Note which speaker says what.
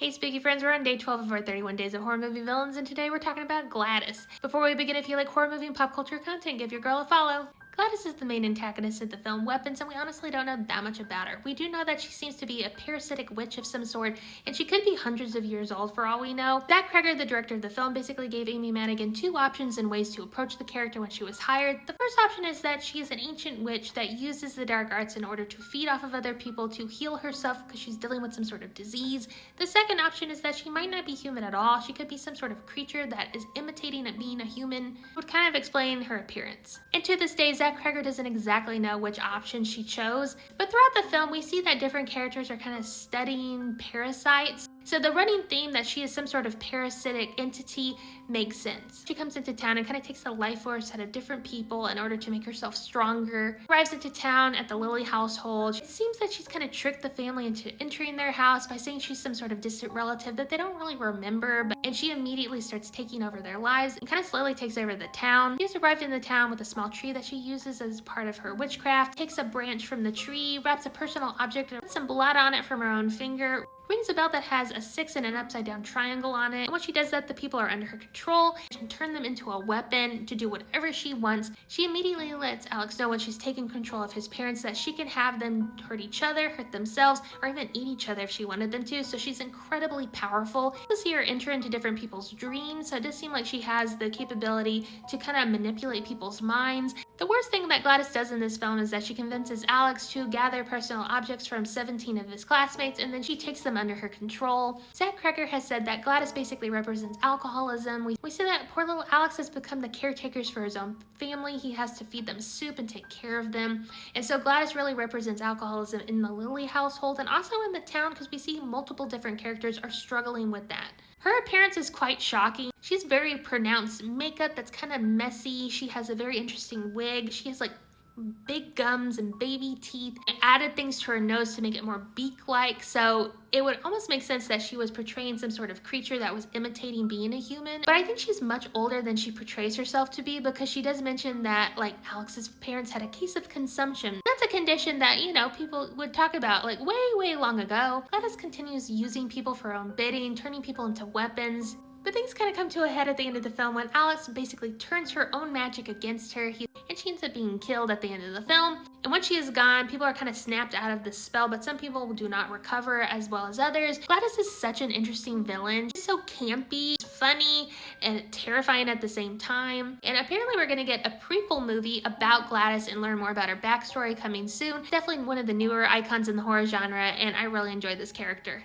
Speaker 1: Hey spooky friends, we're on day 12 of our 31 Days of Horror Movie Villains, and today we're talking about Gladys. Before we begin, if you like horror movie and pop culture content, give your girl a follow. Gladys is the main antagonist of the film Weapons, and we honestly don't know that much about her. We do know that she seems to be a parasitic witch of some sort, and she could be hundreds of years old for all we know. Zach Cregger, the director of the film, basically gave Amy Madigan two options and ways to approach the character when she was hired. The first option is that she is an ancient witch that uses the dark arts in order to feed off of other people to heal herself because she's dealing with some sort of disease. The second option is that she might not be human at all. She could be some sort of creature that is imitating at being a human. It would kind of explain her appearance. And to this day, Zach Cregger doesn't exactly know which option she chose, but throughout the film we see that different characters are kind of studying parasites. So the running theme that she is some sort of parasitic entity makes sense. She comes into town and kind of takes the life force out of different people in order to make herself stronger. Arrives into town at the Lilly household. It seems that she's kind of tricked the family into entering their house by saying she's some sort of distant relative that they don't really remember, and she immediately starts taking over their lives and kind of slowly takes over the town. She has arrived in the town with a small tree that she uses as part of her witchcraft, takes a branch from the tree, wraps a personal object and puts some blood on it from her own finger, rings a bell that has a 6 and an upside down triangle on it. And when she does that, the people are under her control. She can turn them into a weapon to do whatever she wants. She immediately lets Alex know when she's taking control of his parents that she can have them hurt each other, hurt themselves, or even eat each other if she wanted them to. So she's incredibly powerful. You see her enter into different people's dreams. So it does seem like she has the capability to kind of manipulate people's minds. The worst thing that Gladys does in this film is that she convinces Alex to gather personal objects from 17 of his classmates, and then she takes them under her control. Zach Cregger has said that Gladys basically represents alcoholism. We see that poor little Alex has become the caretakers for his own family. He has to feed them soup and take care of them. And so Gladys really represents alcoholism in the Lilly household and also in the town, because we see multiple different characters are struggling with that. Her appearance is quite shocking. She has very pronounced makeup that's kind of messy. She has a very interesting wig. She has like big gums and baby teeth. I added things to her nose to make it more beak-like, so it would almost make sense that she was portraying some sort of creature that was imitating being a human. But I think she's much older than she portrays herself to be, because she does mention that like Alex's parents had a case of consumption. That's a condition that, you know, people would talk about like way long ago. Gladys continues using people for her own bidding, turning people into weapons. But things kind of come to a head at the end of the film when Alex basically turns her own magic against her, and she ends up being killed at the end of the film. And when she is gone, people are kind of snapped out of the spell, but some people do not recover as well as others. Gladys is such an interesting villain. She's so campy, funny, and terrifying at the same time. And apparently we're going to get a prequel movie about Gladys and learn more about her backstory coming soon. Definitely one of the newer icons in the horror genre, and I really enjoyed this character.